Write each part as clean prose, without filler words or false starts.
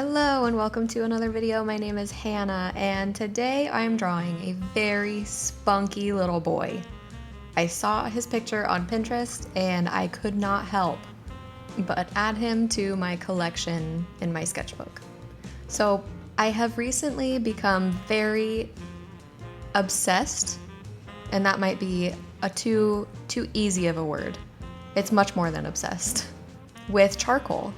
Hello and welcome to another video. My name is Hannah and today I'm drawing a very spunky little boy. I saw his picture on Pinterest and I could not help but add him to my collection in my sketchbook. So I have recently become very obsessed, and that might be a too easy of a word. It's much more than obsessed with charcoal.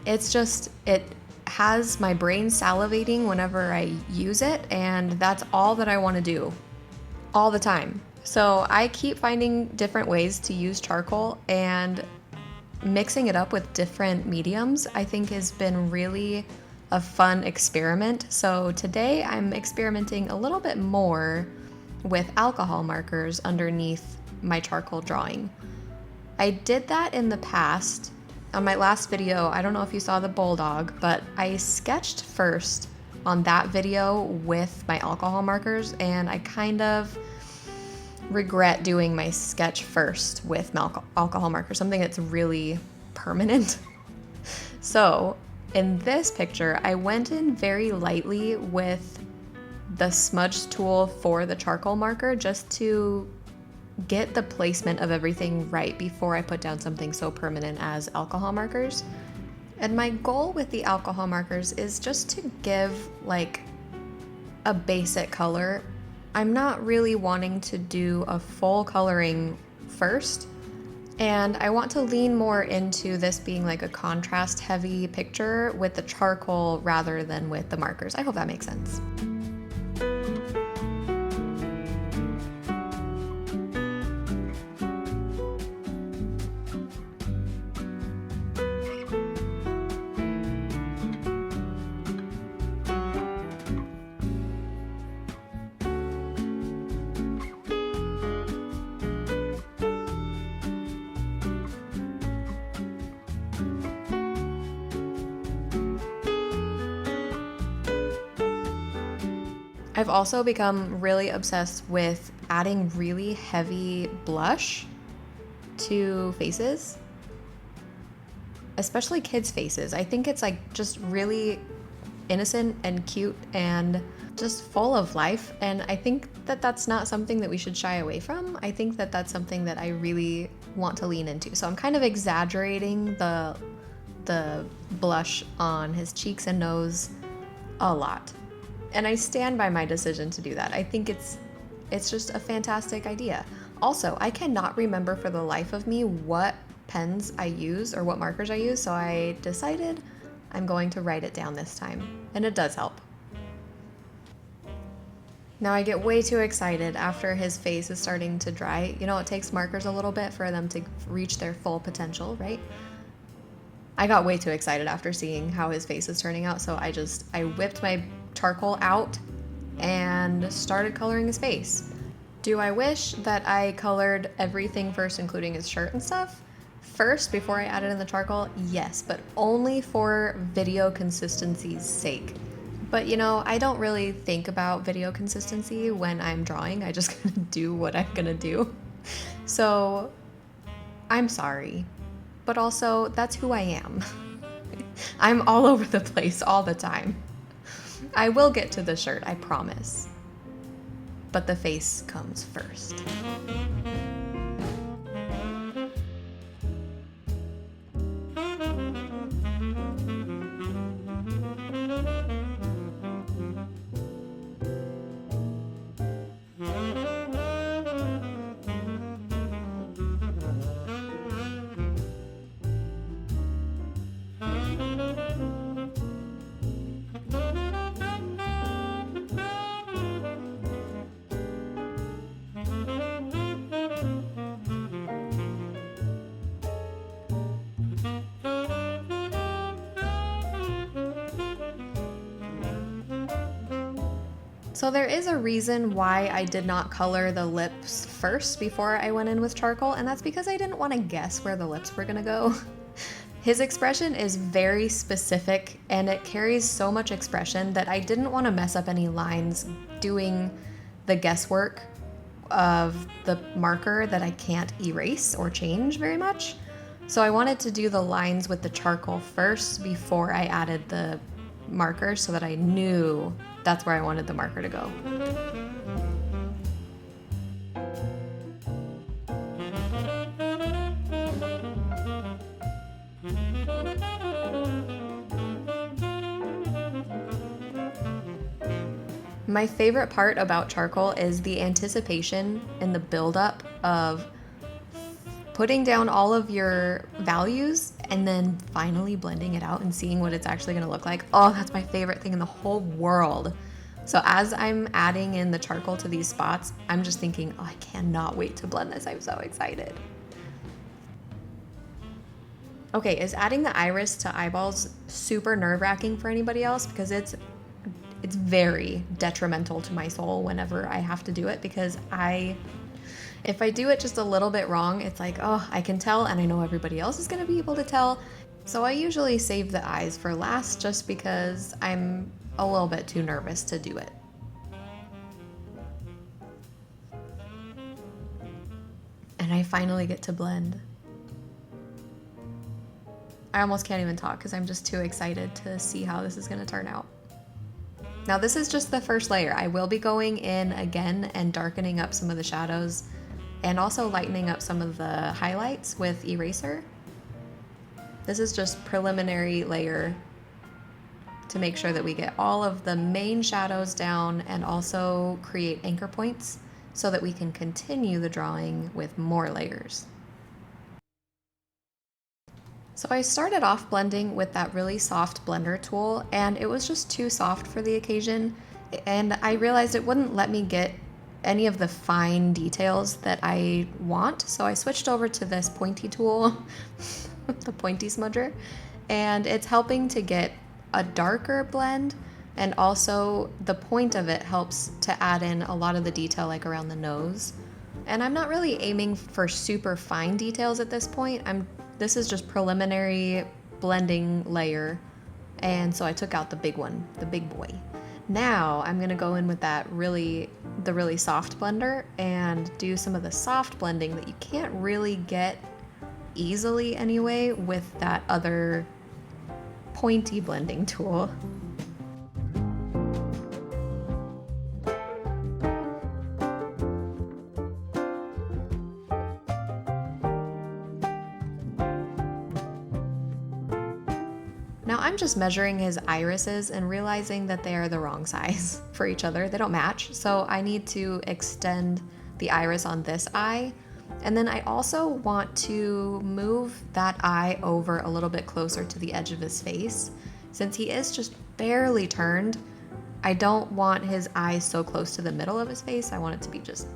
It has my brain salivating whenever I use it, and that's all that I want to do all the time. So I keep finding different ways to use charcoal, and mixing it up with different mediums I think has been really a fun experiment. So today I'm experimenting a little bit more with alcohol markers underneath my charcoal drawing. I did that in the past. On my last video, I don't know if you saw the bulldog, but I sketched first on that video with my alcohol markers, and I kind of regret doing my sketch first with alcohol markers, something that's really permanent. So in this picture, I went in very lightly with the smudge tool for the charcoal marker just to get the placement of everything right before I put down something so permanent as alcohol markers. And my goal with the alcohol markers is just to give like a basic color. I'm not really wanting to do a full coloring first, and I want to lean more into this being like a contrast heavy picture with the charcoal rather than with the markers. I hope that makes sense. I've also become really obsessed with adding really heavy blush to faces, especially kids' faces. I think it's like just really innocent and cute and just full of life, and I think that that's not something that we should shy away from. I think that that's something that I really want to lean into. So I'm kind of exaggerating the blush on his cheeks and nose a lot. And I stand by my decision to do that. I think it's just a fantastic idea. Also, I cannot remember for the life of me what pens I use or what markers I use, so I decided I'm going to write it down this time, and it does help. Now I get way too excited after his face is starting to dry. You know, it takes markers a little bit for them to reach their full potential, right? I got way too excited after seeing how his face is turning out, so I whipped my charcoal out and started coloring his face. Do I wish that I colored everything first, including his shirt and stuff, first before I added in the charcoal? Yes, but only for video consistency's sake. But you know, I don't really think about video consistency when I'm drawing. I just kind of do what I'm gonna do. So I'm sorry, but also that's who I am. I'm all over the place all the time. I will get to the shirt, I promise. But the face comes first. So there is a reason why I did not color the lips first before I went in with charcoal, and that's because I didn't want to guess where the lips were gonna go. His expression is very specific, and it carries so much expression that I didn't want to mess up any lines doing the guesswork of the marker that I can't erase or change very much. So I wanted to do the lines with the charcoal first before I added the marker so that I knew that's where I wanted the marker to go. My favorite part about charcoal is the anticipation and the buildup of putting down all of your values and then finally blending it out and seeing what it's actually gonna look like. Oh, that's my favorite thing in the whole world. So as I'm adding in the charcoal to these spots, I'm just thinking, oh, I cannot wait to blend this. I'm so excited. Okay, is adding the iris to eyeballs super nerve-wracking for anybody else? Because it's very detrimental to my soul whenever I have to do it, because if I do it just a little bit wrong, it's like, oh, I can tell and I know everybody else is gonna be able to tell. So I usually save the eyes for last just because I'm a little bit too nervous to do it. And I finally get to blend. I almost can't even talk because I'm just too excited to see how this is gonna turn out. Now this is just the first layer. I will be going in again and darkening up some of the shadows and also lightening up some of the highlights with eraser. This is just preliminary layer to make sure that we get all of the main shadows down and also create anchor points so that we can continue the drawing with more layers. So I started off blending with that really soft blender tool, and it was just too soft for the occasion, and I realized it wouldn't let me get any of the fine details that I want, so I switched over to this pointy tool, the pointy smudger, and it's helping to get a darker blend, and also the point of it helps to add in a lot of the detail like around the nose. And I'm not really aiming for super fine details at this point. This is just preliminary blending layer, and so I took out the big one, the big boy. Now I'm gonna go in with the really soft blender and do some of the soft blending that you can't really get easily anyway with that other pointy blending tool. Now I'm just measuring his irises and realizing that they are the wrong size for each other. They don't match, so I need to extend the iris on this eye. And then I also want to move that eye over a little bit closer to the edge of his face. Since he is just barely turned, I don't want his eyes so close to the middle of his face. I want it to be just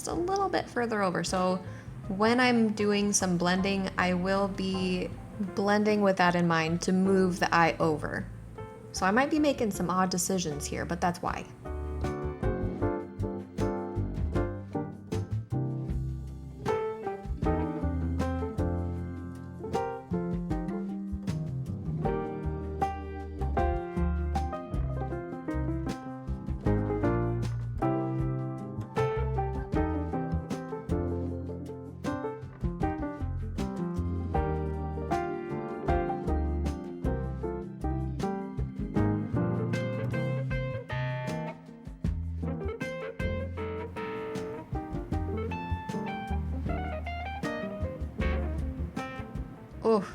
a little bit further over. So when I'm doing some blending, I will be blending with that in mind to move the eye over. So I might be making some odd decisions here, but that's why. Oh,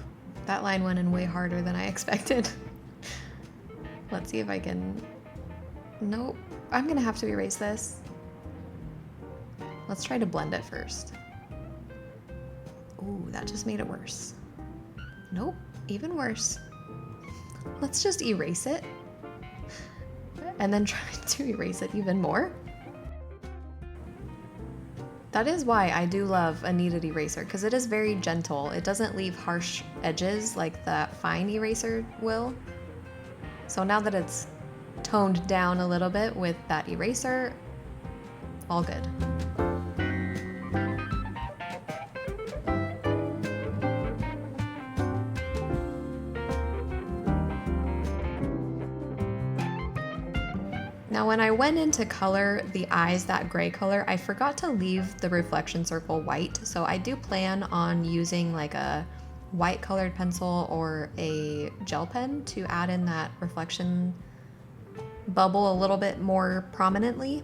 that line went in way harder than I expected. Let's see if I can... Nope, I'm gonna have to erase this. Let's try to blend it first. Ooh, that just made it worse. Nope, even worse. Let's just erase it and then try to erase it even more. That is why I do love a kneaded eraser, because it is very gentle. It doesn't leave harsh edges like that fine eraser will. So now that it's toned down a little bit with that eraser, all good. Now when I went in to color the eyes that gray color, I forgot to leave the reflection circle white, so I do plan on using like a white colored pencil or a gel pen to add in that reflection bubble a little bit more prominently.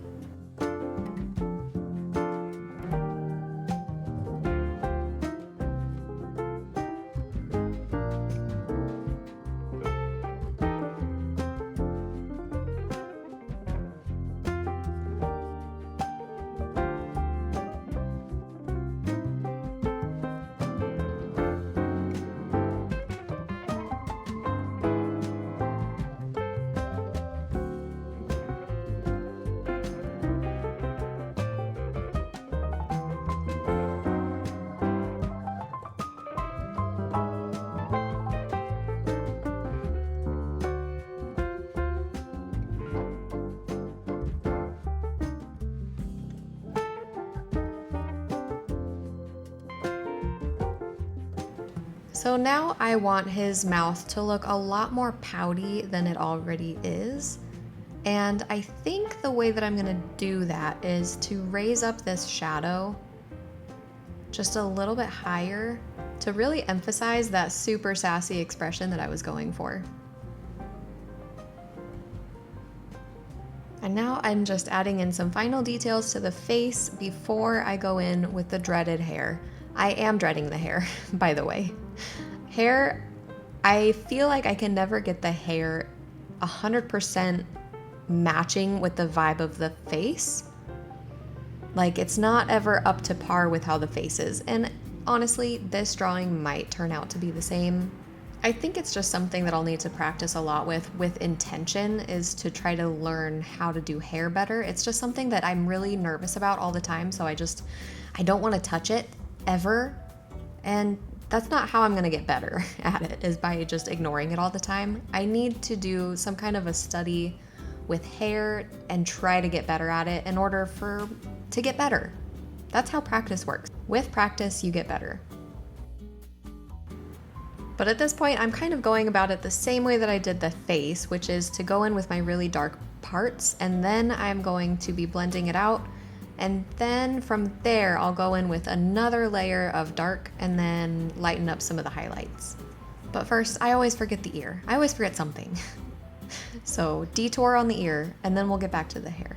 So now I want his mouth to look a lot more pouty than it already is. And I think the way that I'm gonna do that is to raise up this shadow just a little bit higher to really emphasize that super sassy expression that I was going for. And now I'm just adding in some final details to the face before I go in with the dreaded hair. I am dreading the hair, by the way. Hair, I feel like I can never get the hair 100% matching with the vibe of the face. Like, it's not ever up to par with how the face is. And honestly, this drawing might turn out to be the same. I think it's just something that I'll need to practice a lot with intention, is to try to learn how to do hair better. It's just something that I'm really nervous about all the time, so I don't want to touch it ever. And that's not how I'm gonna get better at it, is by just ignoring it all the time. I need to do some kind of a study with hair and try to get better at it in order to get better. That's how practice works. With practice, you get better. But at this point, I'm kind of going about it the same way that I did the face, which is to go in with my really dark parts, and then I'm going to be blending it out. And then from there, I'll go in with another layer of dark and then lighten up some of the highlights. But first, I always forget the ear. I always forget something. So detour on the ear, and then we'll get back to the hair.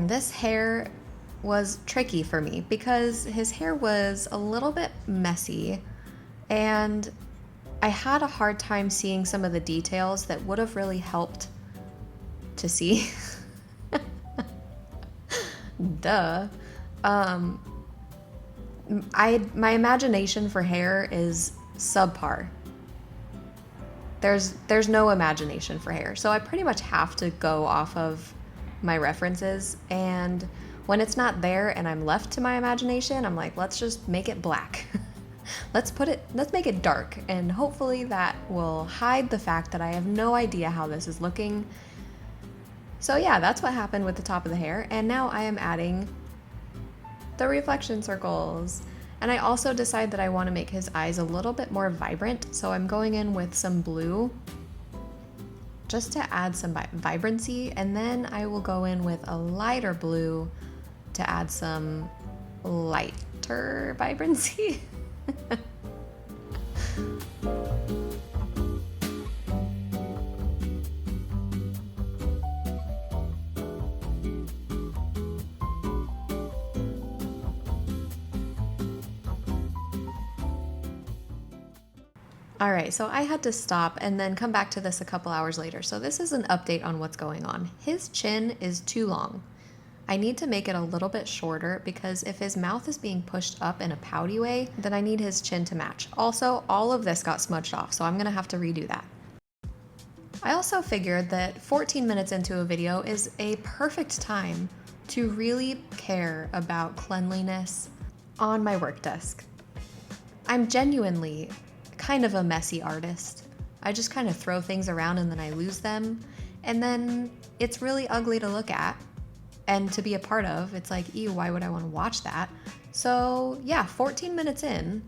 This hair was tricky for me because his hair was a little bit messy, and I had a hard time seeing some of the details that would have really helped to see. Duh. My imagination for hair is subpar. There's no imagination for hair, so I pretty much have to go off of my references, and when it's not there and I'm left to my imagination, I'm like, let's just make it black. Let's make it dark, and hopefully that will hide the fact that I have no idea how this is looking. So yeah, that's what happened with the top of the hair, and now I am adding the reflection circles. And I also decide that I want to make his eyes a little bit more vibrant, so I'm going in with some blue just to add some vibrancy, and then I will go in with a lighter blue to add some lighter vibrancy. All right, so I had to stop and then come back to this a couple hours later. So this is an update on what's going on. His chin is too long. I need to make it a little bit shorter because if his mouth is being pushed up in a pouty way, then I need his chin to match. Also, all of this got smudged off, so I'm gonna have to redo that. I also figured that 14 minutes into a video is a perfect time to really care about cleanliness on my work desk. I'm genuinely kind of a messy artist. I just kind of throw things around and then I lose them, and then it's really ugly to look at and to be a part of. It's like, ew, why would I want to watch that? So yeah, 14 minutes in,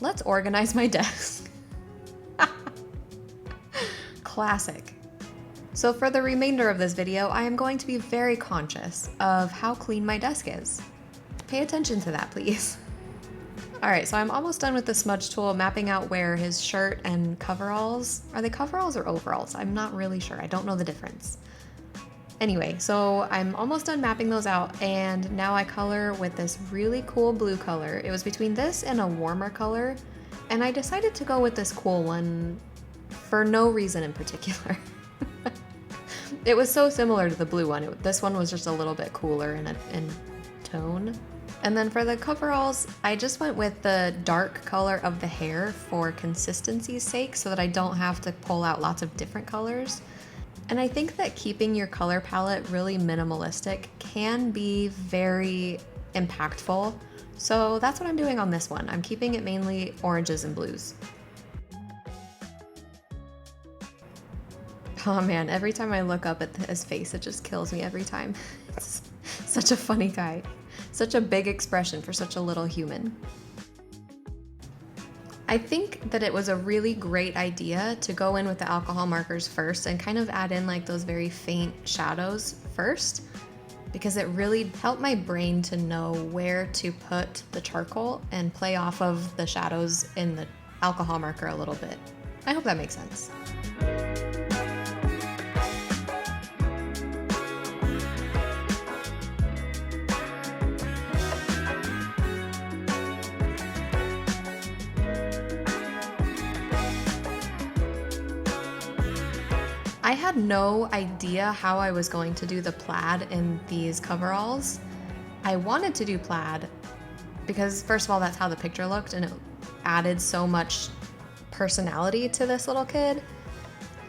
let's organize my desk. Classic. So for the remainder of this video, I am going to be very conscious of how clean my desk is. Pay attention to that, please. All right, so I'm almost done with the smudge tool, mapping out where his shirt and coveralls, are they coveralls or overalls? I'm not really sure, I don't know the difference. Anyway, so I'm almost done mapping those out, and now I color with this really cool blue color. It was between this and a warmer color, and I decided to go with this cool one for no reason in particular. It was so similar to the blue one. This one was just a little bit cooler in tone. And then for the coveralls, I just went with the dark color of the hair for consistency's sake so that I don't have to pull out lots of different colors. And I think that keeping your color palette really minimalistic can be very impactful. So that's what I'm doing on this one. I'm keeping it mainly oranges and blues. Oh man, every time I look up at his face, it just kills me every time. It's such a funny guy. Such a big expression for such a little human. I think that it was a really great idea to go in with the alcohol markers first and kind of add in like those very faint shadows first, because it really helped my brain to know where to put the charcoal and play off of the shadows in the alcohol marker a little bit. I hope that makes sense. I had no idea how I was going to do the plaid in these coveralls. I wanted to do plaid because first of all, that's how the picture looked and it added so much personality to this little kid.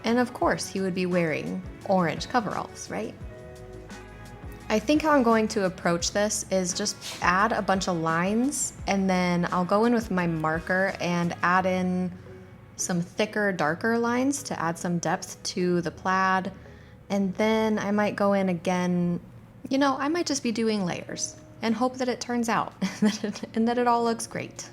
And of course he would be wearing orange coveralls, right? I think how I'm going to approach this is just add a bunch of lines and then I'll go in with my marker and add in some thicker, darker lines to add some depth to the plaid. And then I might go in again, you know, I might just be doing layers and hope that it turns out and that it all looks great.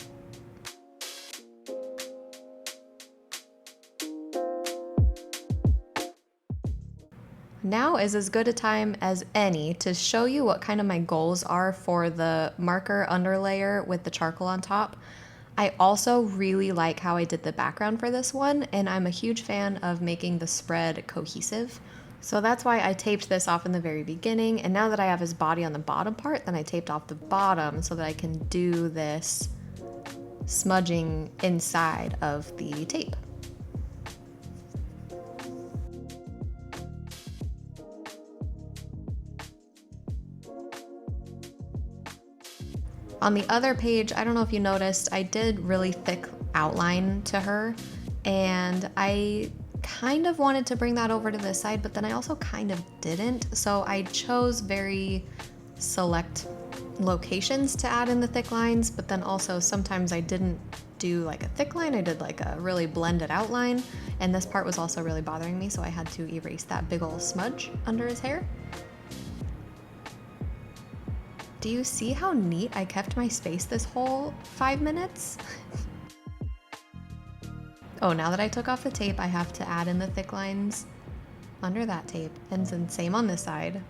Now is as good a time as any to show you what kind of my goals are for the marker underlayer with the charcoal on top. I also really like how I did the background for this one, and I'm a huge fan of making the spread cohesive. So that's why I taped this off in the very beginning, and now that I have his body on the bottom part, then I taped off the bottom so that I can do this smudging inside of the tape. On the other page, I don't know if you noticed, I did really thick outline to her, and I kind of wanted to bring that over to this side, but then I also kind of didn't. So I chose very select locations to add in the thick lines, but then also sometimes I didn't do like a thick line, I did like a really blended outline, and this part was also really bothering me, so I had to erase that big old smudge under his hair. Do you see how neat I kept my space this whole 5 minutes? Oh, now that I took off the tape, I have to add in the thick lines under that tape, and then same on this side.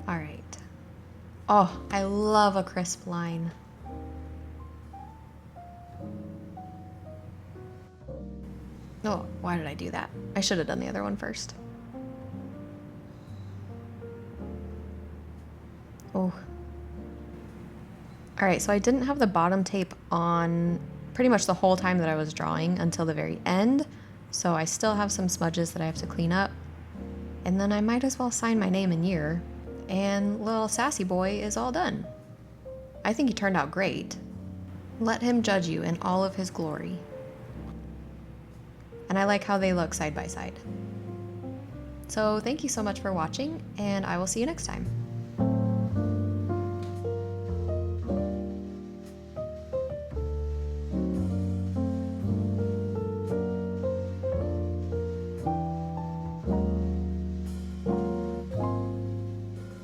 All right. Oh, I love a crisp line. Oh, why did I do that? I should have done the other one first. Oh. All right, so I didn't have the bottom tape on pretty much the whole time that I was drawing until the very end. So I still have some smudges that I have to clean up. And then I might as well sign my name and year. And little sassy boy is all done. I think he turned out great. Let him judge you in all of his glory. And I like how they look side by side. So thank you so much for watching, and I will see you next time.